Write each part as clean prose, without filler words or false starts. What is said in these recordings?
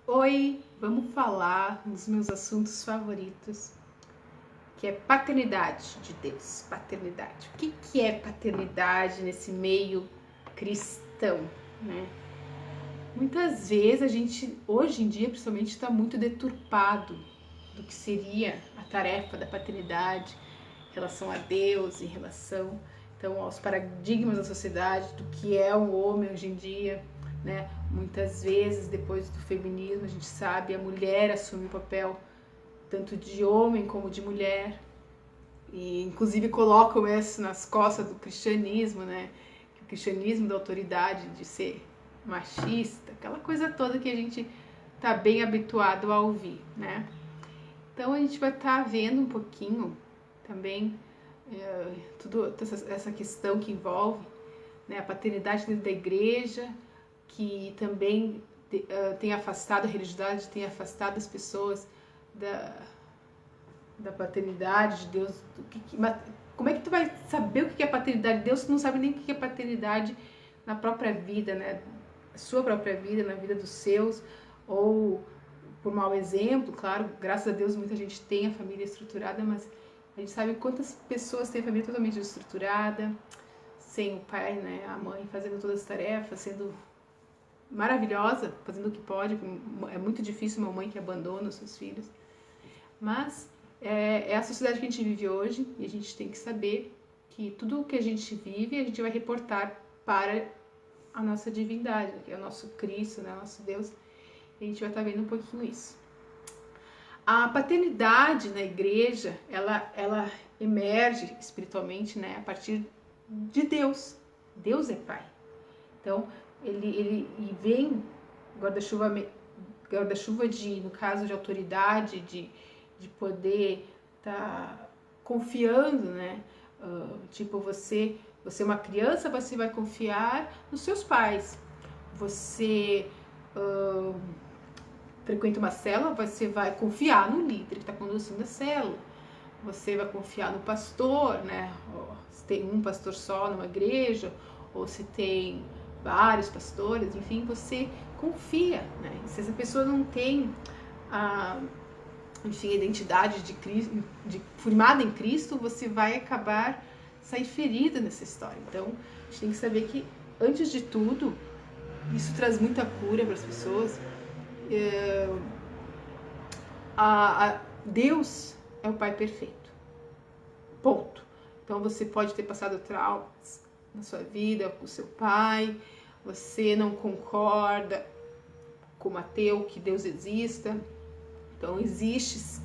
Oi, vamos falar dos meus assuntos favoritos, que é paternidade de Deus. Paternidade. O que é paternidade nesse meio cristão, né? Muitas vezes a gente, hoje em dia, principalmente, está muito deturpado do que seria a tarefa da paternidade em relação a Deus, em relação então aos paradigmas da sociedade, do que é o homem hoje em dia, né? Muitas vezes, depois do feminismo, a gente sabe, a mulher assume o papel tanto de homem como de mulher, e inclusive colocam isso nas costas do cristianismo, né? O cristianismo da autoridade de ser machista, aquela coisa toda que a gente tá bem habituado a ouvir, né? Então a gente vai estar vendo um pouquinho também tudo essa questão que envolve, né, a paternidade dentro da igreja, que também tem afastado a religiosidade, tem afastado as pessoas da paternidade de Deus. Como é que tu vai saber o que é paternidade de Deus se tu não sabe nem o que é paternidade na própria vida, né? Sua própria vida, na vida dos seus, ou por mau exemplo, claro, graças a Deus muita gente tem a família estruturada, mas a gente sabe quantas pessoas têm a família totalmente estruturada, sem o pai, né, a mãe fazendo todas as tarefas, sendo maravilhosa, fazendo o que pode. É muito difícil uma mãe que abandona os seus filhos, mas é a sociedade que a gente vive hoje, e a gente tem que saber que tudo o que a gente vive a gente vai reportar para a nossa divindade, que é o nosso Cristo, né, o nosso Deus. E a gente vai estar vendo um pouquinho isso. A paternidade na igreja, ela emerge espiritualmente, né, a partir de Deus. Deus é Pai. Então, ele vem guarda-chuva de, no caso de autoridade, de poder estar confiando, né? Tipo, você é uma criança, você vai confiar nos seus pais. Você frequenta uma célula, você vai confiar no líder que está conduzindo a célula. Você vai confiar no pastor, né? Se tem um pastor só numa igreja, ou se tem vários pastores, enfim, você confia, né? Se essa pessoa não tem a identidade de Cristo, formada em Cristo, você vai acabar sair ferida nessa história. Então, a gente tem que saber que, antes de tudo, isso traz muita cura para as pessoas. Deus é o Pai perfeito. Ponto. Então você pode ter passado traumas na sua vida com o seu pai, você não concorda como ateu que Deus exista. Então existe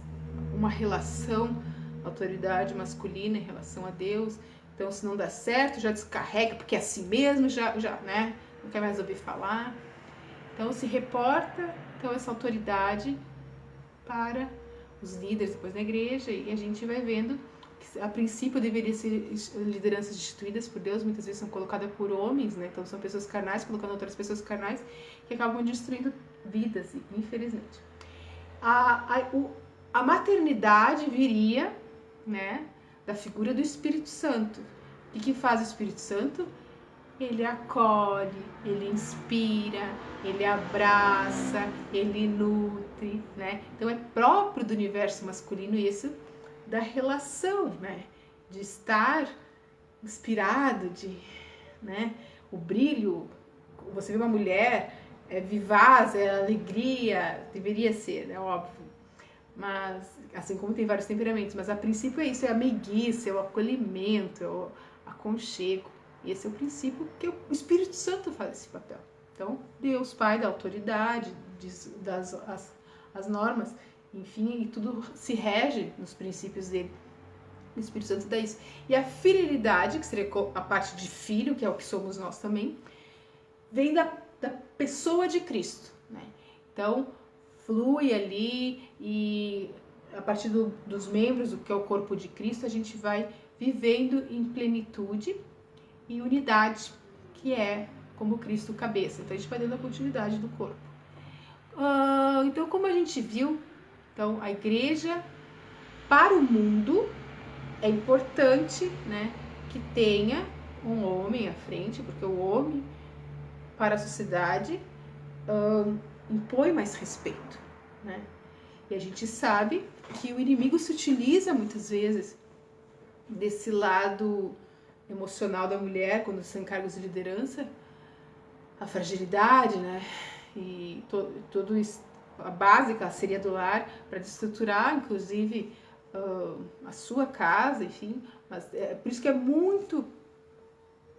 uma relação autoridade masculina em relação a Deus. Então se não dá certo, já descarrega, porque é assim mesmo, já né? Não quer mais ouvir falar. Então se reporta essa autoridade para os líderes depois na igreja, e a gente vai vendo que a princípio deveria ser lideranças instituídas por Deus, muitas vezes são colocadas por homens, né? Então são pessoas carnais colocando outras pessoas carnais que acabam destruindo vidas, infelizmente. A maternidade viria, né, da figura do Espírito Santo. O que faz o Espírito Santo? Ele acolhe, ele inspira, ele abraça, ele nutre, né? Então é próprio do universo masculino isso, da relação, né? De estar inspirado, né? O brilho, você vê uma mulher vivaz, é alegria, deveria ser, né? Óbvio. Mas, assim como tem vários temperamentos, mas a princípio é isso, é a meiguice, é o acolhimento, é o aconchego. Esse é o princípio que o Espírito Santo faz esse papel. Então, Deus, Pai da autoridade, as normas, enfim, e tudo se rege nos princípios dele. O Espírito Santo dá isso. E a fidelidade, que seria a parte de filho, que é o que somos nós também, vem da pessoa de Cristo, né? Então, flui ali, e a partir dos membros, do que é o corpo de Cristo, a gente vai vivendo em plenitude e unidade, que é como Cristo cabeça. Então a gente vai dando a continuidade do corpo. Então, como a gente viu, então a igreja para o mundo é importante, né, que tenha um homem à frente, porque o homem para a sociedade impõe mais respeito, né? E a gente sabe que o inimigo se utiliza muitas vezes desse lado emocional da mulher quando são cargos de liderança, a fragilidade, né? E todo isso, a básica seria do lar para destruturar, inclusive, a sua casa, enfim. Mas é por isso que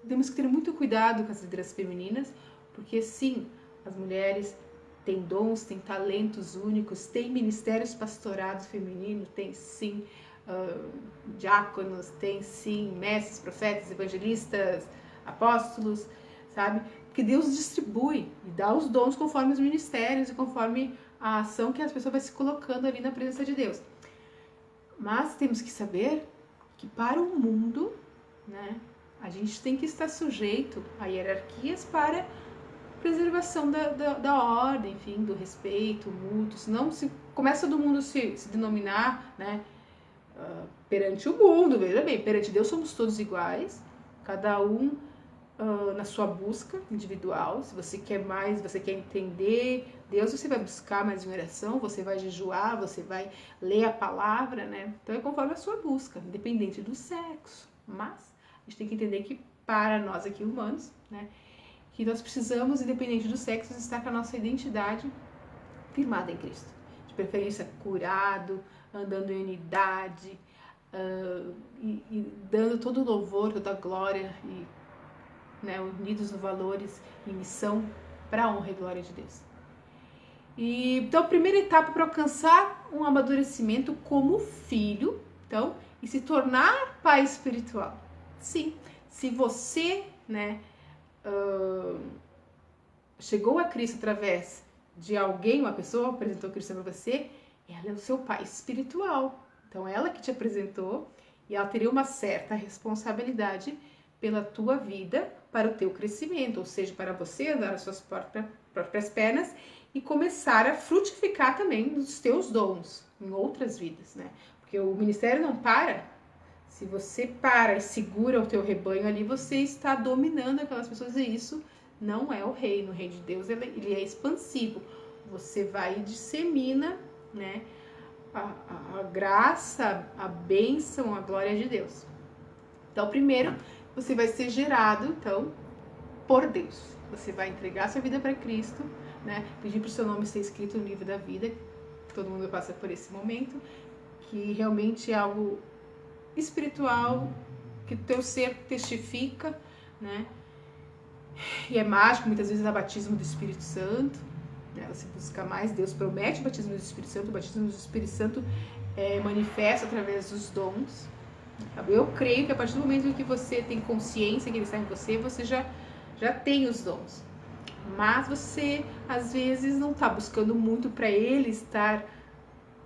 temos que ter muito cuidado com as lideranças femininas, porque sim, as mulheres têm dons, têm talentos únicos, têm ministérios pastorados femininos, tem sim diáconos, tem sim mestres, profetas, evangelistas, apóstolos, sabe? Porque Deus distribui e dá os dons conforme os ministérios e conforme a ação que as pessoas vai se colocando ali na presença de Deus. Mas temos que saber que para o mundo, né, a gente tem que estar sujeito a hierarquias para preservação da ordem, enfim, do respeito mútuo. Senão, se começa todo mundo se denominar, né, perante o mundo, veja bem, perante Deus somos todos iguais, cada um na sua busca individual. Se você quer mais, você quer entender Deus, você vai buscar mais em oração, você vai jejuar, você vai ler a palavra, né? Então é conforme a sua busca, independente do sexo. Mas a gente tem que entender que para nós aqui humanos, né, que nós precisamos, independente do sexo, estar com a nossa identidade firmada em Cristo. De preferência curado, andando em unidade, e dando todo o louvor, toda a glória, e, né, unidos nos valores e missão para a honra e glória de Deus. Então, a primeira etapa para alcançar um amadurecimento como filho, então, e se tornar pai espiritual. Sim, se você, né, chegou a Cristo através de alguém, uma pessoa apresentou Cristo para você, ela é o seu pai espiritual. Então, ela que te apresentou e ela teria uma certa responsabilidade pela tua vida, para o teu crescimento, ou seja, para você andar as suas próprias pernas e começar a frutificar também os teus dons em outras vidas, né? Porque o ministério não para. Se você para e segura o teu rebanho ali, você está dominando aquelas pessoas, e isso não é o reino. O reino de Deus, ele é expansivo. Você vai e dissemina, né, a graça, a bênção, a glória de Deus. Então, primeiro, você vai ser gerado, então, por Deus. Você vai entregar sua vida para Cristo, né? Pedir para o seu nome ser escrito no livro da vida. Todo mundo passa por esse momento, que realmente é algo espiritual, que o teu ser testifica, né? E é mágico, muitas vezes é o batismo do Espírito Santo, né? Você busca mais, Deus promete o batismo do Espírito Santo. O batismo do Espírito Santo é manifesto através dos dons. Eu creio que a partir do momento em que você tem consciência que ele está em você, você já tem os dons. Mas você, às vezes, não está buscando muito para ele estar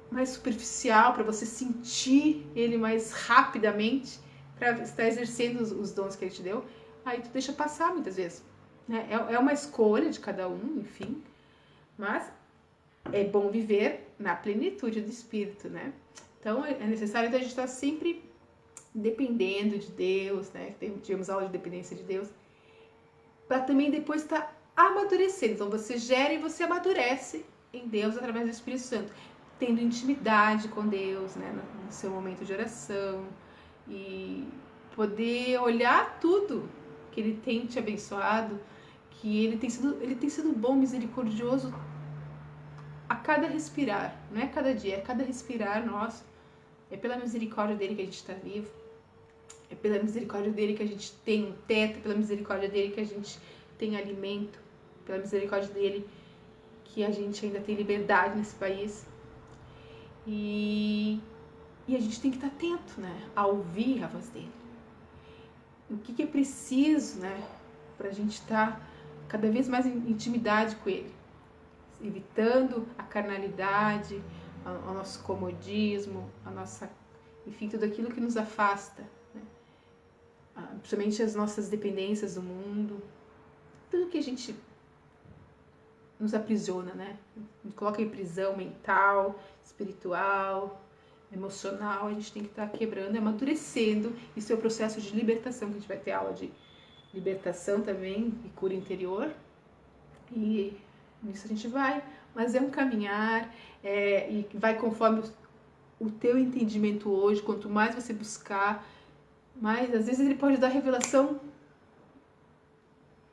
mais superficial, para você sentir ele mais rapidamente, para estar exercendo os dons que ele te deu. Aí tu deixa passar muitas vezes, né? É uma escolha de cada um, enfim. Mas é bom viver na plenitude do Espírito, né? Então, é necessário a gente estar sempre dependendo de Deus, né? Tivemos aula de dependência de Deus, para também depois estar amadurecendo. Então você gera e você amadurece em Deus através do Espírito Santo, tendo intimidade com Deus, né, no seu momento de oração, e poder olhar tudo que Ele tem te abençoado, que Ele tem sido bom, misericordioso a cada respirar, não é cada dia, é cada respirar nosso. É pela misericórdia dele que a gente está vivo. É pela misericórdia dele que a gente tem um teto, pela misericórdia dele que a gente tem alimento, pela misericórdia dele que a gente ainda tem liberdade nesse país. E a gente tem que estar atento, né, a ouvir a voz dele. O que é preciso, né, para a gente estar cada vez mais em intimidade com ele, evitando a carnalidade, o nosso comodismo, enfim, tudo aquilo que nos afasta, né? Principalmente as nossas dependências do mundo, tudo que a gente nos aprisiona, né? Nos coloca em prisão mental, espiritual, emocional. A gente tem que estar quebrando, amadurecendo. Isso é o processo de libertação, que a gente vai ter aula de libertação também e cura interior. E Nisso a gente vai, mas é um caminhar, e vai conforme o teu entendimento hoje. Quanto mais você buscar, mais às vezes ele pode dar revelação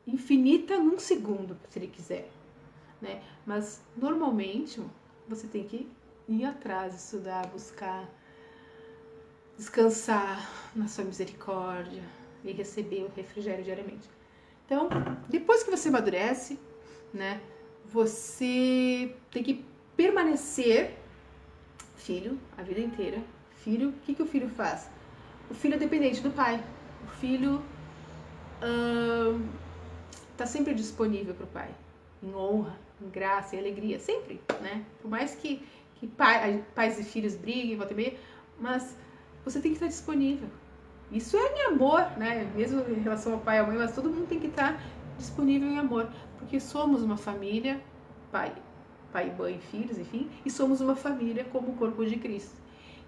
infinita num segundo, se ele quiser, né? Mas normalmente você tem que ir atrás, estudar, buscar, descansar na sua misericórdia e receber o refrigério diariamente. Então, depois que você amadurece, né, você tem que permanecer filho a vida inteira. Filho, o que o filho faz? O filho é dependente do pai. O filho está sempre disponível para o pai, em honra, em graça e alegria, sempre, né? Por mais que pais e filhos briguem, volta e meia, mas você tem que estar disponível. Isso é em amor, né? Mesmo em relação ao pai e à mãe, mas todo mundo tem que estar disponível em amor, porque somos uma família, pai, mãe, filhos, enfim, e somos uma família como o corpo de Cristo.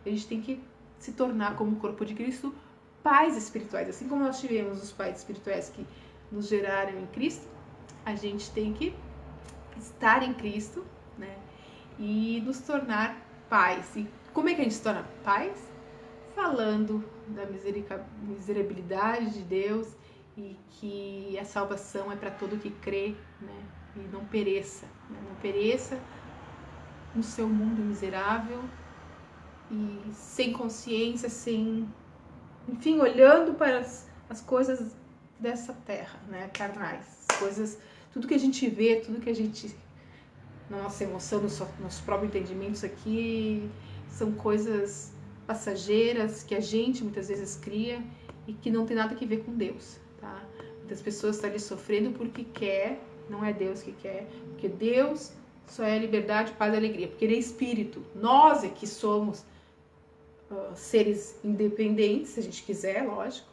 A gente tem que se tornar como o corpo de Cristo pais espirituais, assim como nós tivemos os pais espirituais que nos geraram em Cristo, a gente tem que estar em Cristo, né? E nos tornar pais. E como é que a gente se torna pais? Falando da miserabilidade de Deus e que a salvação é para todo que crê, né? E não pereça, né? Não pereça no seu mundo miserável e sem consciência, enfim, olhando para as coisas dessa terra, né? Carnais, coisas, tudo que a gente vê, tudo que a gente, na nossa emoção, no nosso próprio entendimento, isso aqui são coisas passageiras que a gente muitas vezes cria e que não tem nada a ver com Deus, tá? Muitas pessoas estão ali sofrendo porque quer, não é Deus que quer, porque Deus só é liberdade, paz e alegria, porque Ele é Espírito. Nós é que somos seres independentes, se a gente quiser, lógico,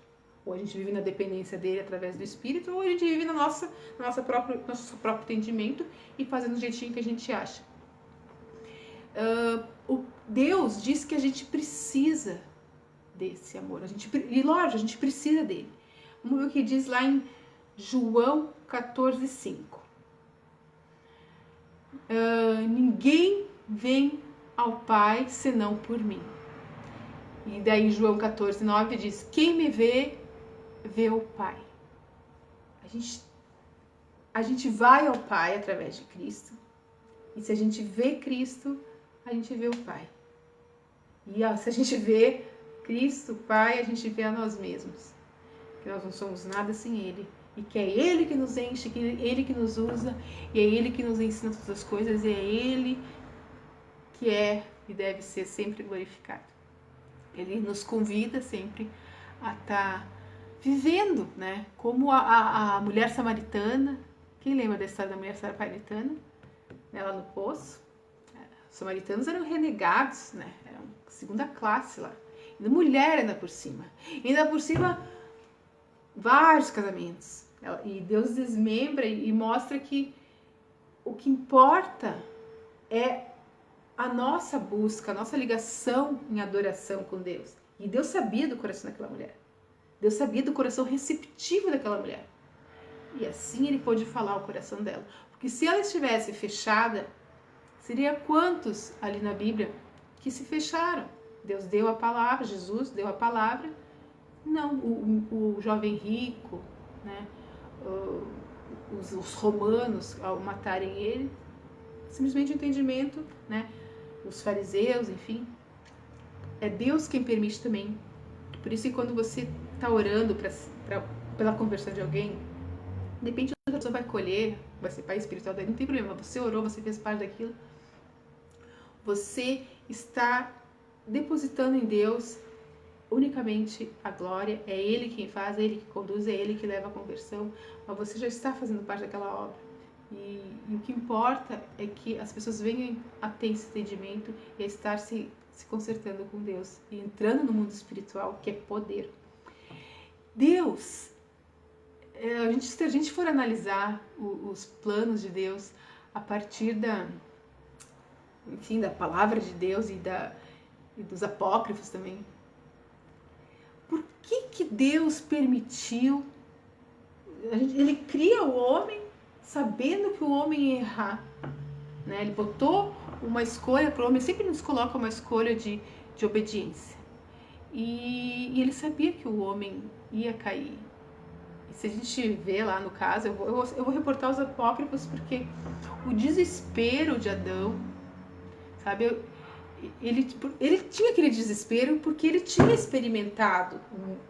ou a gente vive na dependência dele através do Espírito, ou a gente vive no nosso próprio entendimento e fazendo do jeitinho que a gente acha. Deus diz que a gente precisa desse amor, e lógico, a gente precisa dele. Vamos ver o que diz lá em João 14,5. Ninguém vem ao Pai senão por mim. E daí João 14,9 diz: quem me vê, vê o Pai. A gente vai ao Pai através de Cristo. E se a gente vê Cristo, a gente vê o Pai. E se a gente vê Cristo, Pai, a gente vê a nós mesmos. Que nós não somos nada sem Ele. E que é Ele que nos enche, que é Ele que nos usa, e é Ele que nos ensina todas as coisas, e é Ele que é e deve ser sempre glorificado. Ele nos convida sempre a estar vivendo, né? Como a mulher samaritana. Quem lembra da história da mulher samaritana? Lá no poço. Os samaritanos eram renegados, né? Eram segunda classe lá. E mulher ainda por cima. Ainda por cima, vários casamentos. E Deus desmembra e mostra que o que importa é a nossa busca, a nossa ligação em adoração com Deus. E Deus sabia do coração daquela mulher. Deus sabia do coração receptivo daquela mulher. E assim Ele pôde falar ao coração dela. Porque se ela estivesse fechada, seria quantos ali na Bíblia que se fecharam? Deus deu a palavra, Jesus deu a palavra. Não, o jovem rico, né? Os romanos, ao matarem ele, simplesmente o entendimento, né? Os fariseus, enfim, é Deus quem permite também. Por isso que quando você está orando pela conversão de alguém, de repente a pessoa vai colher, vai ser pai espiritual, daí não tem problema, você orou, você fez parte daquilo, você está depositando em Deus unicamente a glória, é Ele quem faz, é Ele que conduz, é Ele que leva a conversão, mas você já está fazendo parte daquela obra. E o que importa é que as pessoas venham a ter esse entendimento e a estar se consertando com Deus e entrando no mundo espiritual, que é poder. Deus, se a gente for analisar os planos de Deus a partir da palavra de Deus e dos apócrifos também, por que Deus permitiu? Ele cria o homem sabendo que o homem ia errar, né? Ele botou uma escolha para o homem, sempre nos coloca uma escolha de obediência. E ele sabia que o homem ia cair. E se a gente vê lá no caso, eu vou reportar os apócrifos, porque o desespero de Adão, sabe, ele tinha aquele desespero porque ele tinha experimentado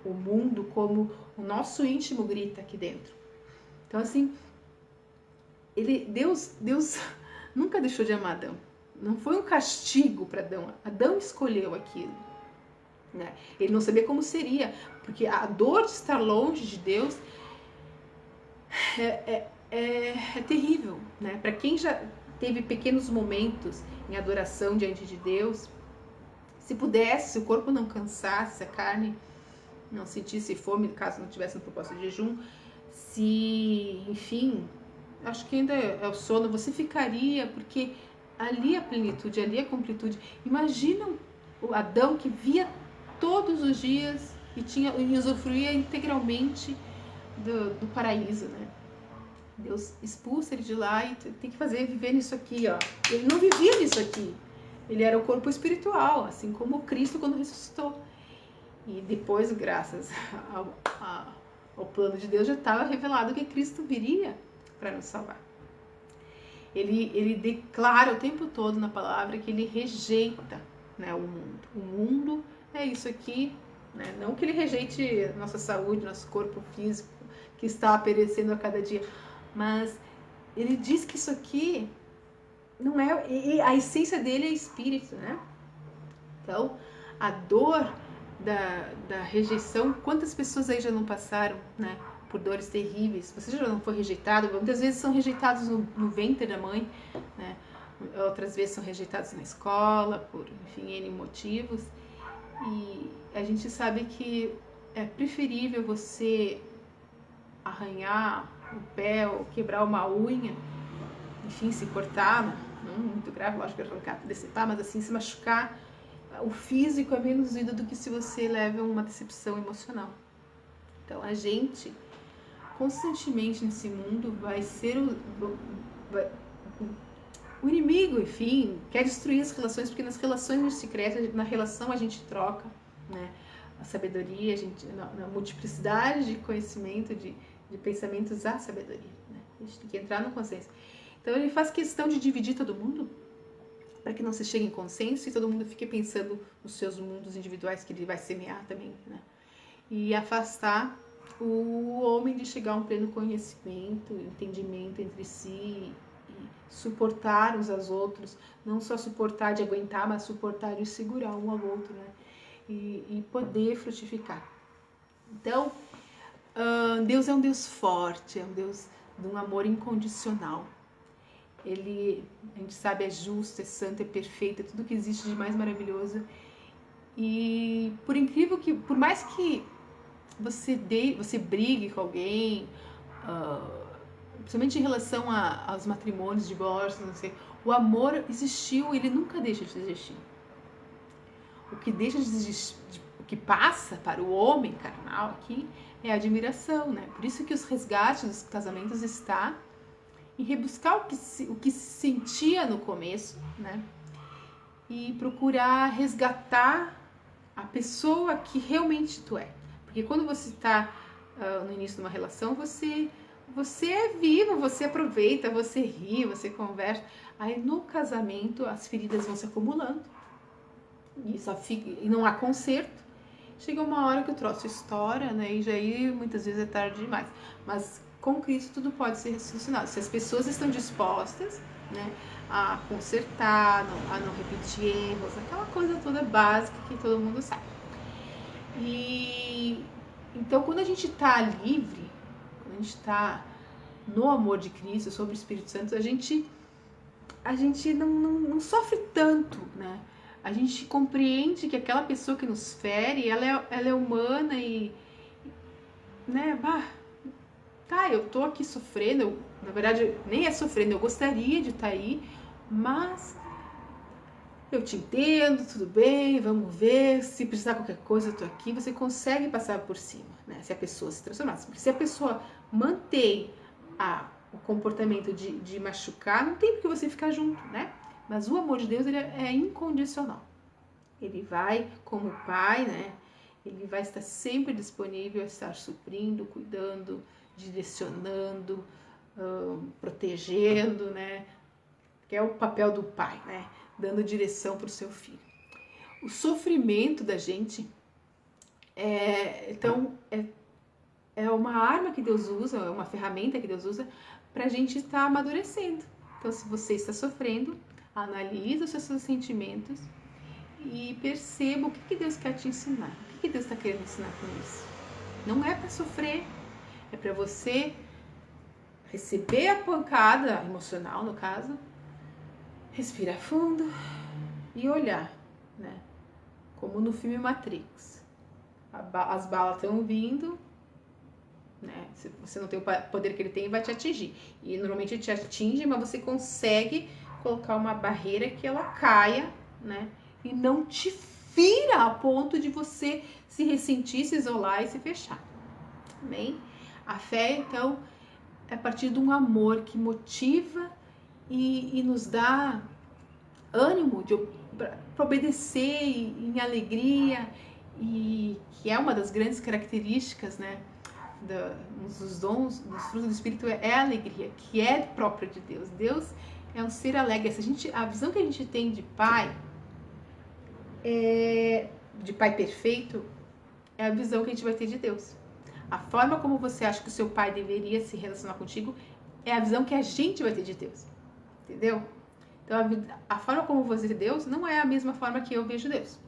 o mundo como o nosso íntimo grita aqui dentro. Então, assim, Deus nunca deixou de amar Adão. Não foi um castigo para Adão. Adão escolheu aquilo, né? Ele não sabia como seria, porque a dor de estar longe de Deus é terrível, né? Para quem já teve pequenos momentos em adoração diante de Deus, se pudesse, se o corpo não cansasse, se a carne não sentisse fome, caso não tivesse no propósito de jejum, se, enfim, acho que ainda é o sono, você ficaria, porque ali a plenitude, ali a completude. Imagina o Adão que via todos os dias e usufruía integralmente do paraíso, né? Deus expulsa ele de lá e tem que viver nisso aqui, ó. Ele não vivia nisso aqui. Ele era o corpo espiritual, assim como Cristo quando ressuscitou. E depois, graças ao plano de Deus, já estava revelado que Cristo viria para nos salvar. Ele declara o tempo todo na palavra que ele rejeita, né, o mundo. O mundo é isso aqui, né? Não que ele rejeite nossa saúde, nosso corpo físico, que está perecendo a cada dia, mas ele diz que isso aqui não é, a essência dele é espírito, né? Então, a dor da rejeição, quantas pessoas aí já não passaram, né, por dores terríveis? Você já não foi rejeitado? Muitas vezes são rejeitados no ventre da mãe, né? Outras vezes são rejeitados na escola, por, enfim, N motivos. E a gente sabe que é preferível você arranhar o pé ou quebrar uma unha, enfim, se cortar, não muito grave, lógico que arrancar, decepar, mas assim, se machucar, o físico é menos doído do que se você leva uma decepção emocional. Então, a gente, constantemente nesse mundo, vai ser o inimigo, enfim, quer destruir as relações, porque nas relações a gente se cresce, na relação a gente troca, né? A sabedoria, a gente, na multiplicidade de conhecimento, de pensamentos, há sabedoria, né? A gente tem que entrar no consenso. Então, ele faz questão de dividir todo mundo, para que não se chegue em consenso e todo mundo fique pensando nos seus mundos individuais que ele vai semear também, né? E afastar o homem de chegar a um pleno conhecimento, entendimento entre si, e suportar uns aos outros, não só suportar de aguentar, mas suportar de segurar um ao outro, né? E poder frutificar. Então, Deus é um Deus forte, é um Deus de um amor incondicional. Ele, a gente sabe, é justo, é santo, é perfeito, é tudo que existe de mais maravilhoso. E por incrível que, por mais que você brigue com alguém, principalmente em relação aos matrimônios, divórcios, não sei, o amor existiu, ele nunca deixa de existir. O que deixa de existir, o que passa para o homem carnal aqui é a admiração, né? Por isso que os resgates dos casamentos está em rebuscar o que se sentia no começo, né? E procurar resgatar a pessoa que realmente tu é. Porque quando você está no início de uma relação, você é vivo, você aproveita, você ri, você conversa. Aí no casamento as feridas vão se acumulando e não há conserto. Chega uma hora que o troço estoura, né? E já aí muitas vezes é tarde demais. Mas com Cristo tudo pode ser ressolucionado. Se as pessoas estão dispostas, né, a consertar, a não repetir erros, aquela coisa toda básica que todo mundo sabe. E então, quando a gente está livre, quando a gente está no amor de Cristo, sobre o Espírito Santo, a gente não sofre tanto, né? A gente compreende que aquela pessoa que nos fere, ela é humana e, né, eu tô aqui sofrendo, na verdade, nem é sofrendo, eu gostaria de estar aí, mas eu te entendo, tudo bem, vamos ver, se precisar qualquer coisa, eu tô aqui, você consegue passar por cima, né, se a pessoa se transformar. Porque se a pessoa mantém o comportamento de machucar, não tem por que você ficar junto, né? Mas o amor de Deus, ele é incondicional. Ele vai, como pai, né? Ele vai estar sempre disponível a estar suprindo, cuidando, direcionando, protegendo, né? Que é o papel do pai, né? Dando direção para o seu filho. O sofrimento da gente é uma arma que Deus usa, é uma ferramenta que Deus usa para a gente estar amadurecendo. Então, se você está sofrendo, analisa os seus sentimentos e perceba o que Deus quer te ensinar. O que Deus está querendo ensinar com isso? Não é para sofrer, é para você receber a pancada emocional, no caso, respirar fundo e olhar, né? Como no filme Matrix. As balas estão vindo, né? Se você não tem o poder que ele tem, vai te atingir. E normalmente ele te atinge, mas você consegue colocar uma barreira que ela caia, né? E não te fira a ponto de você se ressentir, se isolar e se fechar. Amém? A fé, então, é a partir de um amor que motiva e nos dá ânimo para obedecer em alegria, e que é uma das grandes características, né, dos dons, dos frutos do Espírito, é a alegria, que é própria de Deus. Deus é um ser alegre. A visão que a gente tem de pai perfeito, é a visão que a gente vai ter de Deus. A forma como você acha que o seu pai deveria se relacionar contigo é a visão que a gente vai ter de Deus. Entendeu? Então, a forma como você vê Deus não é a mesma forma que eu vejo Deus.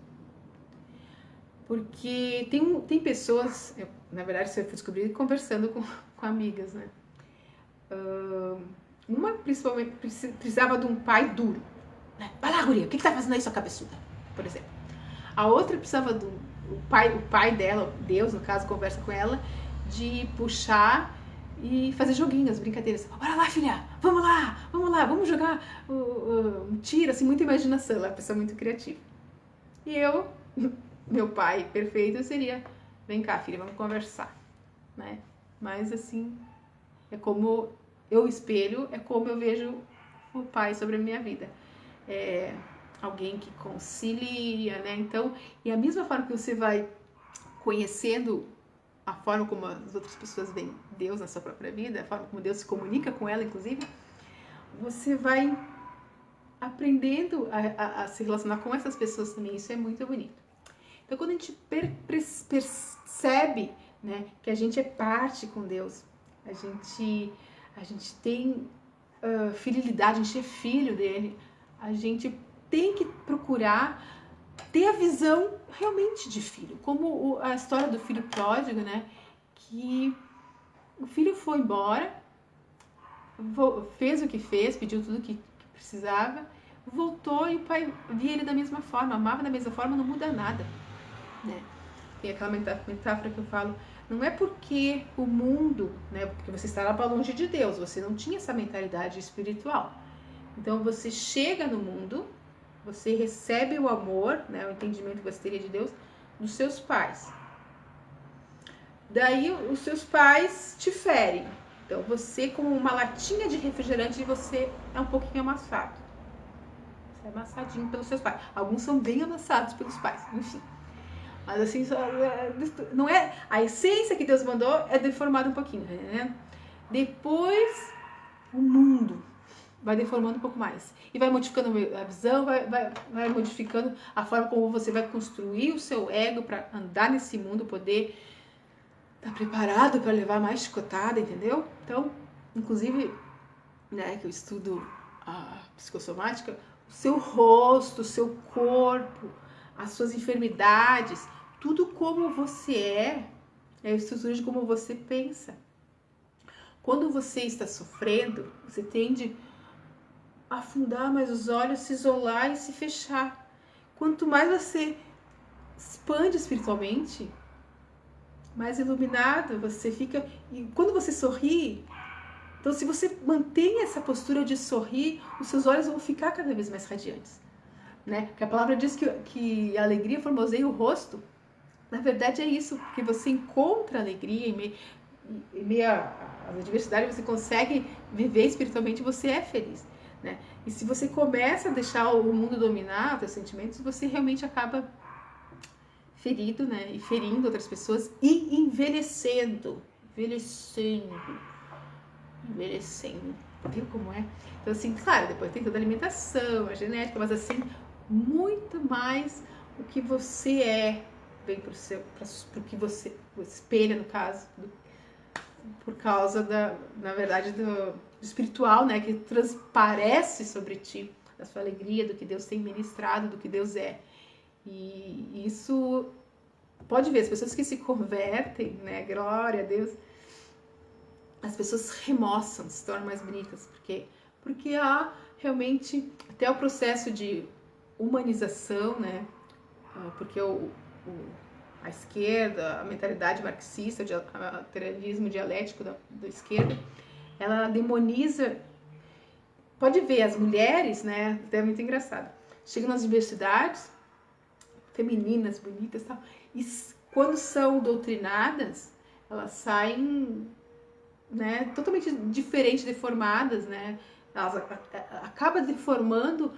Porque tem pessoas, na verdade, isso eu fui descobrir conversando com amigas, né? Uma, principalmente, precisava de um pai duro. Né? Vai lá, guria, o que tá fazendo aí, sua cabeçuda? Por exemplo. A outra precisava o pai dela, Deus, no caso, conversa com ela, de puxar e fazer joguinhos, brincadeiras. Bora lá, filha, vamos lá, vamos jogar um tiro, assim, muita imaginação, ela é uma pessoa muito criativa. E meu pai perfeito seria, vem cá, filha, vamos conversar, né? Mas, assim, é como eu espelho, é como eu vejo o pai sobre a minha vida. Alguém que concilia, né? Então, e a mesma forma que você vai conhecendo a forma como as outras pessoas veem Deus na sua própria vida, a forma como Deus se comunica com ela, inclusive, você vai aprendendo a se relacionar com essas pessoas também. Isso é muito bonito. Então, quando a gente percebe, né, que a gente é parte com Deus, a gente tem fidelidade, a gente é filho dele, a gente tem que procurar ter a visão realmente de filho, como a história do filho pródigo, né? Que o filho foi embora, fez o que fez, pediu tudo que precisava, voltou e o pai via ele da mesma forma, amava da mesma forma, não muda nada, né? Tem aquela metáfora que eu falo, não é porque o mundo, né? Porque você estava longe de Deus, você não tinha essa mentalidade espiritual. Então você chega no mundo, você recebe o amor, né, o entendimento que você teria de Deus, dos seus pais. Daí os seus pais te ferem. Então você, como uma latinha de refrigerante, você é um pouquinho amassado. Você é amassadinho pelos seus pais. Alguns são bem amassados pelos pais, enfim. Mas assim, não é a essência que Deus mandou, é deformada um pouquinho, né? Depois o mundo vai deformando um pouco mais. E vai modificando a visão, vai modificando a forma como você vai construir o seu ego para andar nesse mundo, poder estar preparado para levar mais chicotada, entendeu? Então, inclusive, né, que eu estudo a psicossomática, o seu rosto, o seu corpo, as suas enfermidades, tudo como você é a estrutura de como você pensa. Quando você está sofrendo, você tende afundar mais os olhos, se isolar e se fechar. Quanto mais você expande espiritualmente, mais iluminado você fica. E quando você sorri, então se você mantém essa postura de sorrir, os seus olhos vão ficar cada vez mais radiantes, né? Porque a palavra diz que a alegria formoseia o rosto. Na verdade é isso, porque você encontra alegria em meio as adversidades você consegue viver espiritualmente, você é feliz, né? E se você começa a deixar o mundo dominar os seus sentimentos, você realmente acaba ferido, né? E ferindo outras pessoas e envelhecendo. Viu como é? Então, assim, claro, depois tem toda a alimentação, a genética, mas assim, muito mais o que você é vem pro que você espelha, no caso, por causa na verdade, do espiritual, né? Que transparece sobre ti, da sua alegria, do que Deus tem ministrado, do que Deus é. E isso, pode ver, as pessoas que se convertem, né? Glória a Deus, as pessoas remoçam, se tornam mais bonitas, porque há realmente até o processo de humanização, né? Porque a esquerda, a mentalidade marxista, o materialismo dialético da esquerda, ela demoniza. Pode ver, as mulheres, né? É muito engraçado. Chegam nas universidades, femininas, bonitas e tal, e quando são doutrinadas, elas saem, né, totalmente diferentes, deformadas, né? Elas acabam deformando,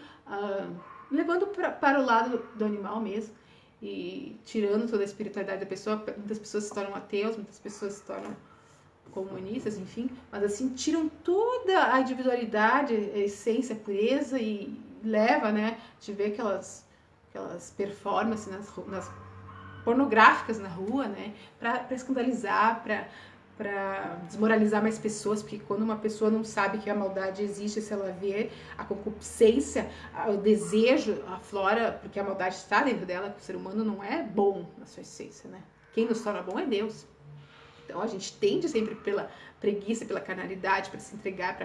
levando para o lado do animal mesmo, e tirando toda a espiritualidade da pessoa. Muitas pessoas se tornam ateus, muitas pessoas se tornam comunistas, enfim, mas assim, tiram toda a individualidade, a essência, a pureza, e leva, né, de ver aquelas performances nas pornográficas na rua, né, para escandalizar, para desmoralizar mais pessoas, porque quando uma pessoa não sabe que a maldade existe, se ela vê a concupiscência, o desejo, aflora, porque a maldade está dentro dela, o ser humano não é bom na sua essência, né? Quem nos torna bom é Deus. Então a gente tende sempre pela preguiça, pela carnalidade, para se entregar,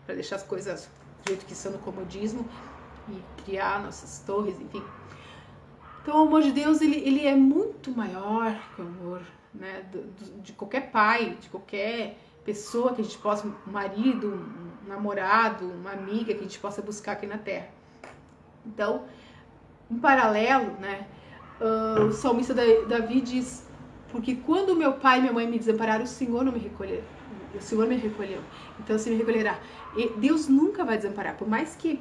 para deixar as coisas do jeito que são no comodismo e criar nossas torres, enfim. Então o amor de Deus, ele é muito maior que o amor, né, de qualquer pai, de qualquer pessoa que a gente possa, um marido, um namorado, uma amiga que a gente possa buscar aqui na Terra. Então, em paralelo, né, o salmista Davi diz: porque quando meu pai e minha mãe me desampararam, o Senhor não me recolheu. O Senhor me recolheu. Então, você me recolherá. E Deus nunca vai desamparar. Por mais que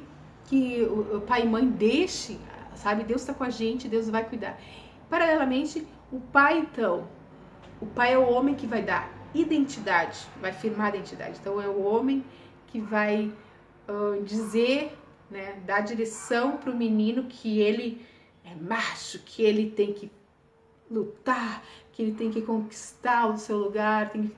o pai e mãe deixem, sabe? Deus está com a gente, Deus vai cuidar. Paralelamente, o pai, então, o pai é o homem que vai dar identidade, vai firmar a identidade. Então, é o homem que vai dizer, né, dar direção para o menino que ele é macho, que ele tem que lutar, que ele tem que conquistar o seu lugar, tem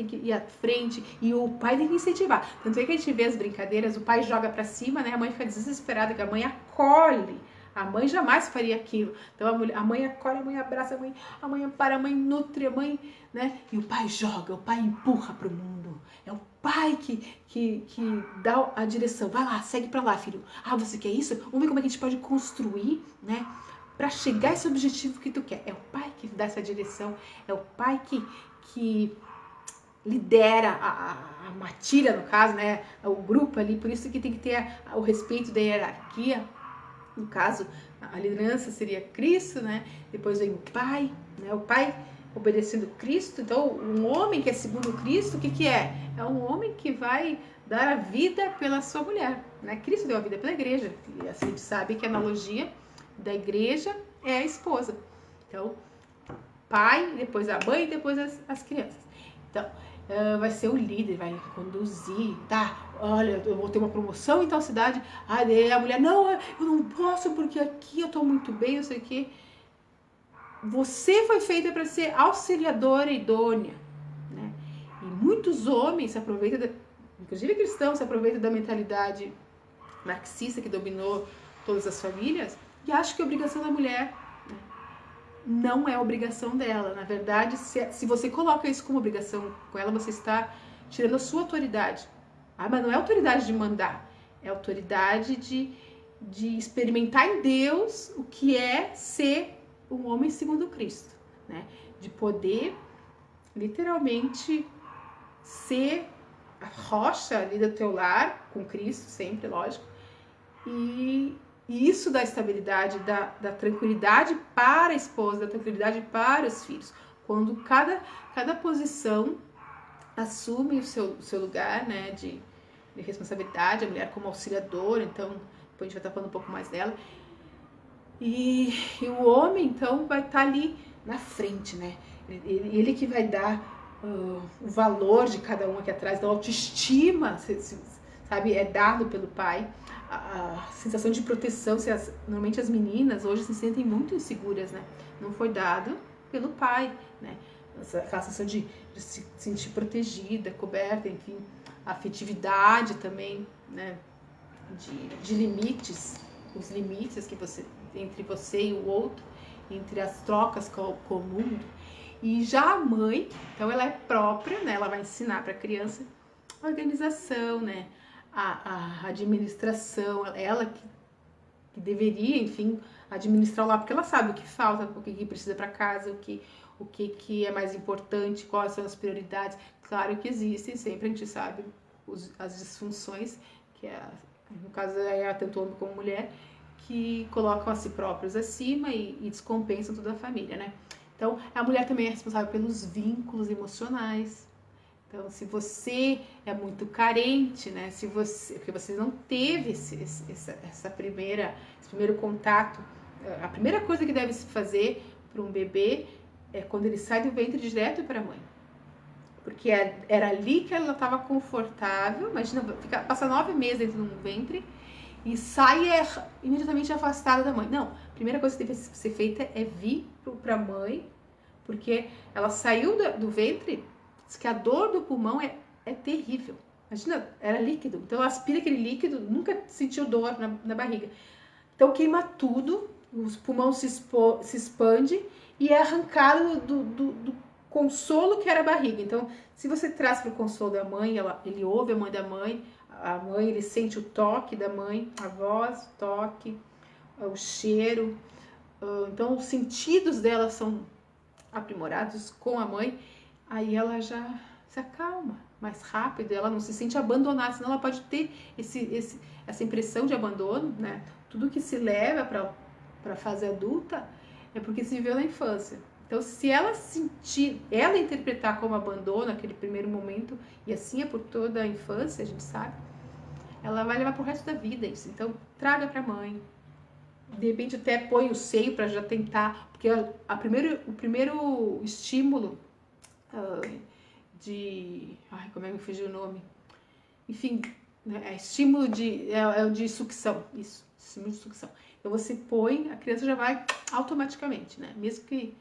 que ir à frente, e o pai tem que incentivar. Tanto é que a gente vê as brincadeiras, o pai joga pra cima, né? A mãe fica desesperada, que a mãe acolhe. A mãe jamais faria aquilo. Então a mãe acolhe, a mãe abraça, a mãe ampara, a mãe nutre, a mãe, né? E o pai joga, o pai empurra pro mundo. É o pai que dá a direção. Vai lá, segue pra lá, filho. Ah, você quer isso? Vamos ver como é que a gente pode construir, né, para chegar a esse objetivo que tu quer. É o pai que dá essa direção, é o pai que lidera a matilha, no caso, né, o grupo ali. Por isso que tem que ter o respeito da hierarquia. No caso, a liderança seria Cristo, né? Depois vem o pai, né? O pai obedecendo Cristo. Então, um homem que é segundo Cristo, o que é? É um homem que vai dar a vida pela sua mulher, né? Cristo deu a vida pela igreja. E assim a gente sabe que a analogia da igreja é a esposa. Então, pai, depois a mãe, depois as crianças. Então, vai ser o líder, vai conduzir, tá? Olha, eu vou ter uma promoção em tal cidade. Ah, daí a mulher, não, eu não posso porque aqui eu tô muito bem, não sei o quê. Você foi feita para ser auxiliadora idônea, né? E muitos homens se aproveitam, inclusive cristãos, se aproveitam da mentalidade marxista que dominou todas as famílias e acham que é obrigação da mulher. Não é obrigação dela. Na verdade, se você coloca isso como obrigação com ela, você está tirando a sua autoridade. Ah, mas não é autoridade de mandar. É autoridade de experimentar em Deus o que é ser um homem segundo Cristo, né? De poder, literalmente, ser a rocha ali do teu lar, com Cristo sempre, lógico. E isso dá estabilidade, dá tranquilidade para a esposa, dá tranquilidade para os filhos. Quando cada posição assume o seu lugar, né, de responsabilidade, a mulher como auxiliadora, então depois a gente vai estar falando um pouco mais dela. E o homem, então, vai estar ali na frente, né? Ele que vai dar o valor de cada um aqui atrás, da autoestima, sabe? É dado pelo pai. A sensação de proteção, normalmente as meninas hoje se sentem muito inseguras, né? Não foi dado pelo pai, né? Aquela sensação de se sentir protegida, coberta, enfim. A afetividade também, né? De limites, os limites que você entre você e o outro, entre as trocas com o mundo. E já a mãe, então ela é própria, né? Ela vai ensinar para a criança a organização, né? A administração, ela que deveria, enfim, administrar lá, porque ela sabe o que falta, o que precisa para casa, o que é mais importante, quais são as prioridades. Claro que existem, sempre a gente sabe as disfunções, que é, no caso é tanto homem como mulher, que colocam a si próprios acima e descompensam toda a família, né? Então, a mulher também é responsável pelos vínculos emocionais. Então, se você é muito carente, né? Porque você não teve esse primeiro contato, a primeira coisa que deve se fazer para um bebê é quando ele sai do ventre direto para a mãe. Porque era ali que ela estava confortável. Imagina, passa 9 meses dentro de um ventre e sai imediatamente afastada da mãe. Não, a primeira coisa que deve ser feita é vir para a mãe, porque ela saiu do ventre, diz que a dor do pulmão é terrível. Imagina, era líquido, então ela aspira aquele líquido, nunca sentiu dor na barriga. Então queima tudo, os pulmões se expande e é arrancado do consolo que era a barriga. Então, se você traz para o consolo da mãe, ele ouve a mãe, ele sente o toque da mãe, a voz, o toque, o cheiro. Então, os sentidos dela são aprimorados com a mãe, aí ela já se acalma mais rápido, ela não se sente abandonada, senão ela pode ter essa impressão de abandono, né? Tudo que se leva para a fase adulta é porque se viveu na infância. Então, se ela interpretar como abandono aquele primeiro momento, e assim é por toda a infância, a gente sabe, ela vai levar pro resto da vida isso. Então, traga pra mãe. De repente, até põe o seio para já tentar, porque o primeiro estímulo como é que eu fugi o nome? Enfim, né, estímulo é o de sucção, isso, estímulo de sucção. Então, você põe, a criança já vai automaticamente, né? Mesmo que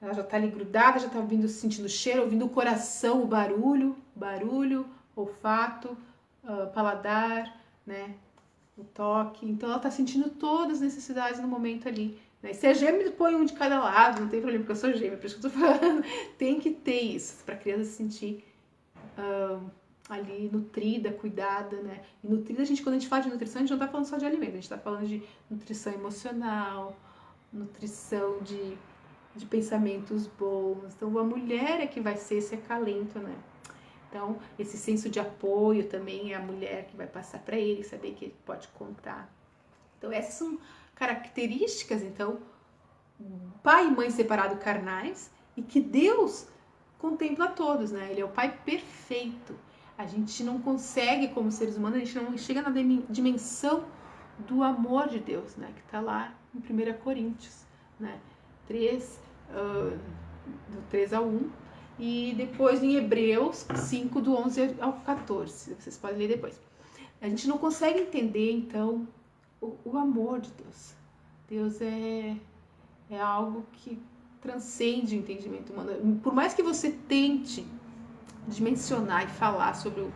ela já tá ali grudada, já tá sentindo o cheiro, ouvindo o coração, o barulho, olfato, paladar, né? O toque. Então ela tá sentindo todas as necessidades no momento ali. Né? Se é gêmeo, põe um de cada lado, não tem problema, porque eu sou gêmea, por isso que eu tô falando. Tem que ter isso, pra criança se sentir ali nutrida, cuidada, né? E nutrida, quando a gente fala de nutrição, a gente não tá falando só de alimento, a gente tá falando de nutrição emocional, nutrição de pensamentos bons. Então, a mulher é que vai ser esse acalento, né? Então, esse senso de apoio também é a mulher que vai passar para ele, saber que ele pode contar. Então, essas são características, então, pai e mãe separado carnais, e que Deus contempla todos, né? Ele é o pai perfeito. A gente não consegue, como seres humanos, a gente não chega na dimensão do amor de Deus, né? Que está lá em 1 Coríntios, né? 3, do 3 ao 1, e depois em Hebreus 5, do 11 ao 14. Vocês podem ler depois. A gente não consegue entender, então, o amor de Deus. Deus é algo que transcende o entendimento humano. Por mais que você tente dimensionar e falar sobre o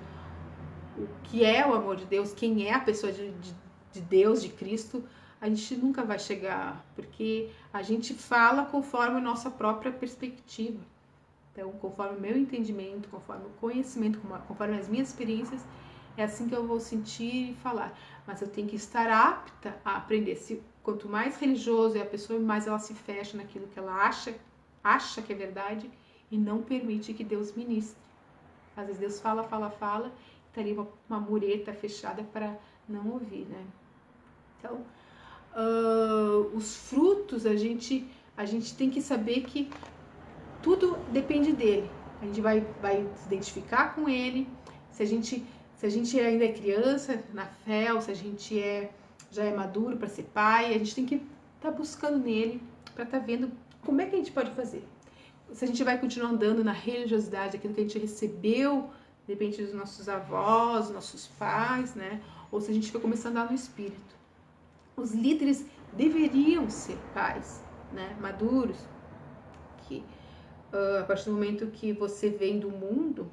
que é o amor de Deus, quem é a pessoa de Deus, de Cristo, a gente nunca vai chegar, porque a gente fala conforme a nossa própria perspectiva. Então, conforme o meu entendimento, conforme o conhecimento, conforme as minhas experiências, é assim que eu vou sentir e falar. Mas eu tenho que estar apta a aprender. Quanto mais religioso é a pessoa, mais ela se fecha naquilo que ela acha que é verdade e não permite que Deus ministre. Às vezes Deus fala, e tá ali uma mureta fechada para não ouvir, né? Então, os frutos, a gente tem que saber que tudo depende dele. a gente vai se identificar com ele. Se a gente ainda é criança na fé, ou se a gente já é maduro para ser pai, a gente tem que estar buscando nele para estar vendo como é que a gente pode fazer. Se a gente vai continuar andando na religiosidade, aquilo que a gente recebeu, de repente, dos nossos avós, dos nossos pais, né? Ou se a gente vai começar a andar no espírito. Os líderes deveriam ser pais, né? Maduros, que a partir do momento que você vem do mundo,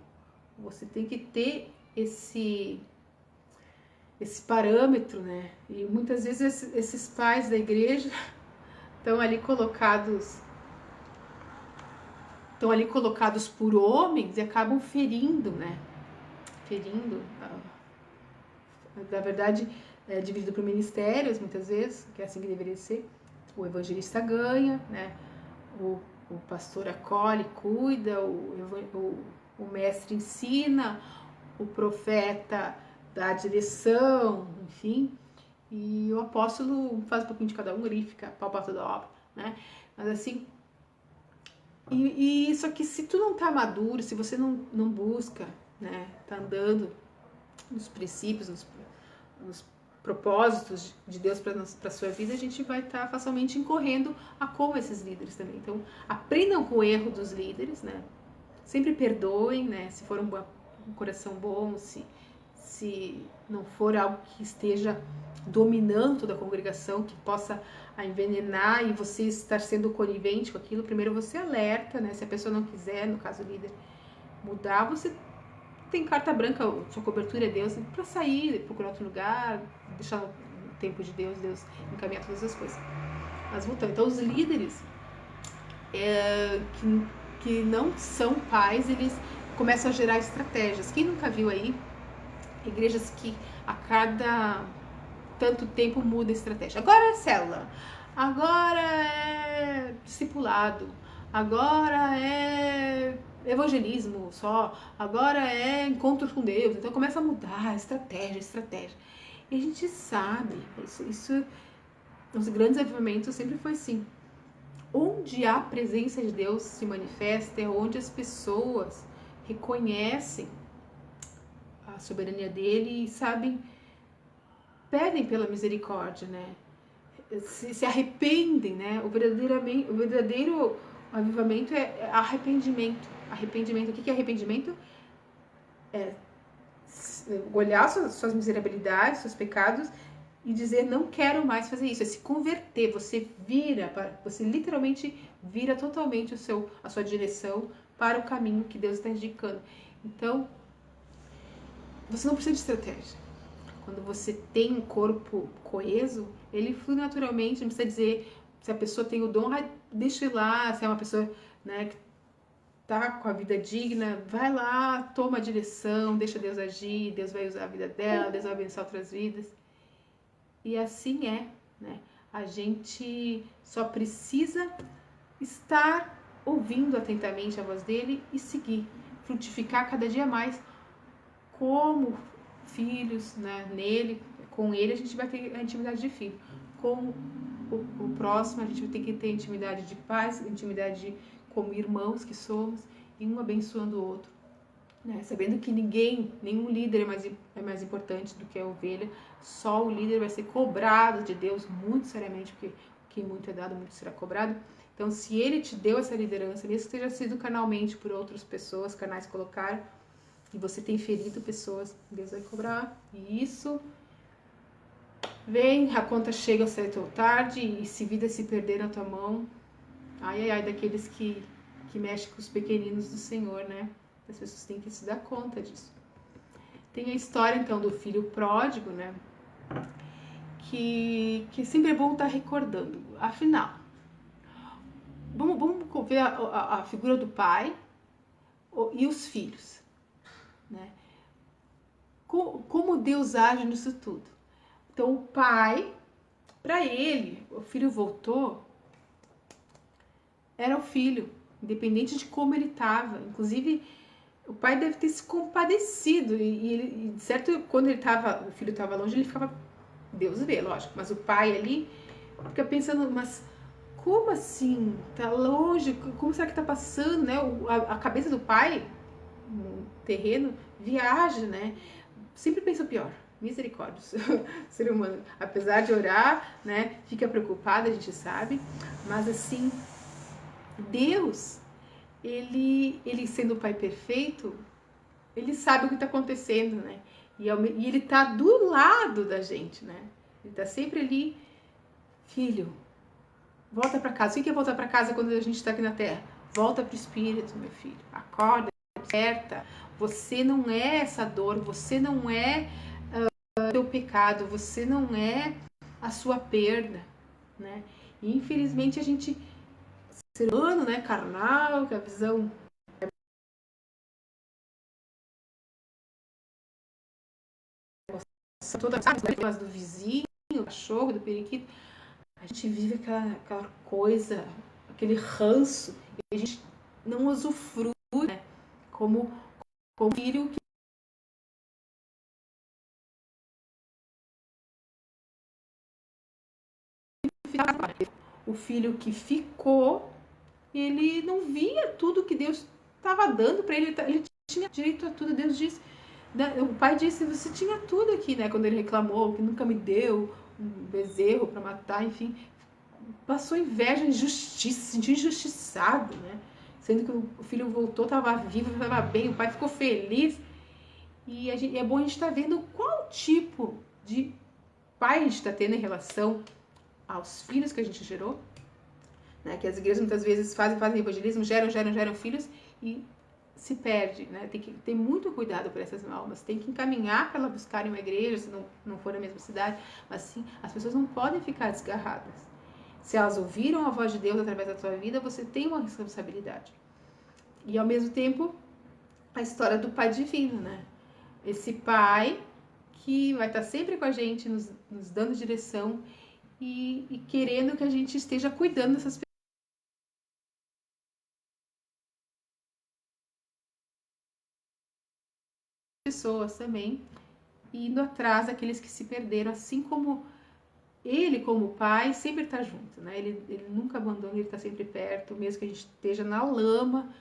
você tem que ter esse parâmetro, né? E muitas vezes esses pais da igreja estão ali colocados por homens e acabam ferindo, né? Ferindo, na verdade, é dividido por ministérios, muitas vezes, que é assim que deveria ser. O evangelista ganha, né? O pastor acolhe, cuida, o mestre ensina, o profeta dá a direção, enfim, e o apóstolo faz um pouquinho de cada um ali, fica pau pra toda obra, né? Mas assim, e isso aqui, se tu não tá maduro, se você não busca, né, tá andando nos princípios, nos propósitos de Deus para sua vida, a gente vai estar facilmente incorrendo a como esses líderes também. Então, aprendam com o erro dos líderes, né? Sempre perdoem, né? Se for um coração bom, se não for algo que esteja dominando toda a congregação, que possa envenenar e você estar sendo conivente com aquilo, primeiro você alerta, né? Se a pessoa não quiser, no caso o líder, mudar, você tem carta branca, sua cobertura é Deus, para sair, procurar outro lugar, deixar no tempo de Deus encaminhar todas as coisas. Mas voltando, então os líderes que não são pais, eles começam a gerar estratégias. Quem nunca viu aí igrejas que a cada tanto tempo muda a estratégia? Agora é célula, agora é discipulado, agora é evangelismo só, agora é encontro com Deus. Então começa a mudar estratégia. E a gente sabe, isso os grandes avivamentos sempre foi assim. Onde a presença de Deus se manifesta é onde as pessoas reconhecem a soberania dele e sabem, pedem pela misericórdia, né? Se arrependem, né? O verdadeiro avivamento é arrependimento. Arrependimento, o que é arrependimento? É olhar suas miserabilidades, seus pecados e dizer, não quero mais fazer isso. É se converter, você literalmente vira totalmente a sua direção para o caminho que Deus está indicando. Então, você não precisa de estratégia. Quando você tem um corpo coeso, ele flui naturalmente, não precisa dizer se a pessoa tem o dom, deixa ir lá, se é uma pessoa, né, que tá com a vida digna, vai lá, toma a direção, deixa Deus agir, Deus vai usar a vida dela, Deus vai abençoar outras vidas. E assim né? A gente só precisa estar ouvindo atentamente a voz dele e seguir, frutificar cada dia mais como filhos, né? Nele, com ele a gente vai ter a intimidade de filho. Com o próximo a gente vai ter que ter intimidade de pais, intimidade como irmãos que somos, e um abençoando o outro, né? Sabendo que nenhum líder é mais importante do que a ovelha, só o líder vai ser cobrado de Deus muito seriamente, porque o que muito é dado, muito será cobrado. Então, se ele te deu essa liderança, mesmo que tenha sido canalmente por outras pessoas, canais colocaram, e você tem ferido pessoas, Deus vai cobrar. E isso vem, a conta chega cedo ou tarde, e se vida se perder na tua mão, ai daqueles que mexem com os pequeninos do Senhor, né? As pessoas têm que se dar conta disso. Tem a história, então, do filho pródigo, né? Que sempre é bom estar recordando. Afinal, vamos ver a figura do pai e os filhos, né? Como Deus age nisso tudo. Então, o pai, para ele, o filho voltou, era o filho, independente de como ele estava. Inclusive, o pai deve ter se compadecido. E certo, quando o filho estava longe, ele ficava, Deus vê, lógico. Mas o pai ali fica pensando, mas como assim? Tá longe? Como será que tá passando, né? A cabeça do pai, no terreno, viaja, né? Sempre pensa o pior. Misericórdia, ser humano. Apesar de orar, né? Fica preocupado, a gente sabe. Mas assim, Deus, ele sendo o pai perfeito, ele sabe o que está acontecendo, né? E ele tá do lado da gente, né? Ele tá sempre ali, filho, volta para casa. O que é voltar para casa quando a gente está aqui na Terra? Volta pro Espírito, meu filho. Acorda, desperta. Você não é essa dor, você não é o teu pecado, você não é a sua perda, né? E infelizmente a gente, ser humano, né, carnal, com a visão toda do vizinho, do cachorro, do periquito, a gente vive aquela coisa, aquele ranço, e a gente não usufrui, né, como filho que o filho que ficou, ele não via tudo que Deus estava dando para ele, ele tinha direito a tudo. Deus disse, o pai disse, você tinha tudo aqui, né? Quando ele reclamou que nunca me deu um bezerro para matar, enfim, passou inveja, injustiça, se sentiu injustiçado, né? Sendo que o filho voltou, estava vivo, estava bem, o pai ficou feliz. E é bom a gente estar vendo qual tipo de pai a gente está tendo em relação aos filhos que a gente gerou, né? Que as igrejas muitas vezes fazem evangelismo, geram filhos e se perde, né? Tem que ter muito cuidado por essas almas, tem que encaminhar para ela buscarem uma igreja, se não for na mesma cidade, mas sim, as pessoas não podem ficar desgarradas. Se elas ouviram a voz de Deus através da tua vida, você tem uma responsabilidade. E ao mesmo tempo, a história do Pai Divino, né? Esse Pai que vai estar sempre com a gente, nos dando direção e querendo que a gente esteja cuidando dessas pessoas também, e indo atrás daqueles que se perderam, assim como ele, como pai, sempre está junto, né? Ele nunca abandona, ele está sempre perto, mesmo que a gente esteja na lama,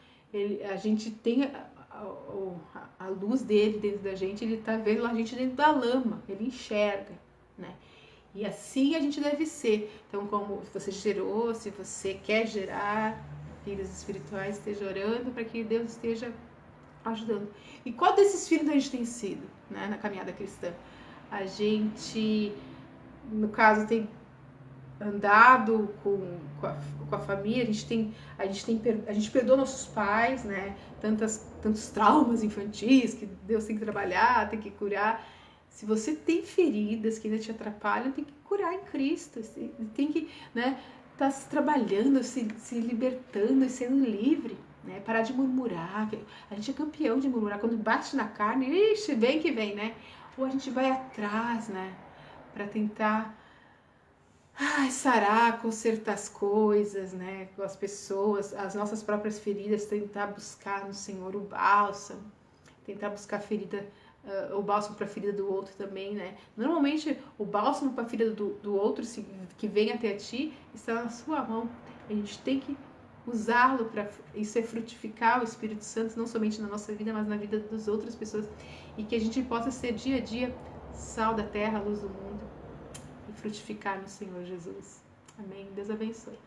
a gente tem a luz dele dentro da gente, ele está vendo a gente dentro da lama, ele enxerga, né? E assim a gente deve ser. Então, como você gerou, se você quer gerar filhos espirituais, esteja orando para que Deus esteja ajudando. E qual desses filhos a gente tem sido, né, na caminhada cristã? A gente, no caso, tem andado com a família, a gente perdoa nossos pais, né? Tantos traumas infantis que Deus tem que trabalhar, tem que curar. Se você tem feridas que ainda te atrapalham, tem que curar em Cristo, tem que, né, tá se trabalhando, se libertando e sendo livre, né? Parar de murmurar. A gente é campeão de murmurar. Quando bate na carne, ixi, vem que vem, né? Ou a gente vai atrás, né? Para tentar sarar, consertar as coisas, né? Com as pessoas, as nossas próprias feridas, tentar buscar no Senhor o bálsamo, tentar buscar o bálsamo para a ferida do outro também, né? Normalmente o bálsamo para a ferida do outro que vem até ti está na sua mão. A gente tem que usá-lo para isso é frutificar o Espírito Santo não somente na nossa vida, mas na vida das outras pessoas, e que a gente possa ser dia a dia sal da terra, luz do mundo, e frutificar no Senhor Jesus. Amém. Deus abençoe.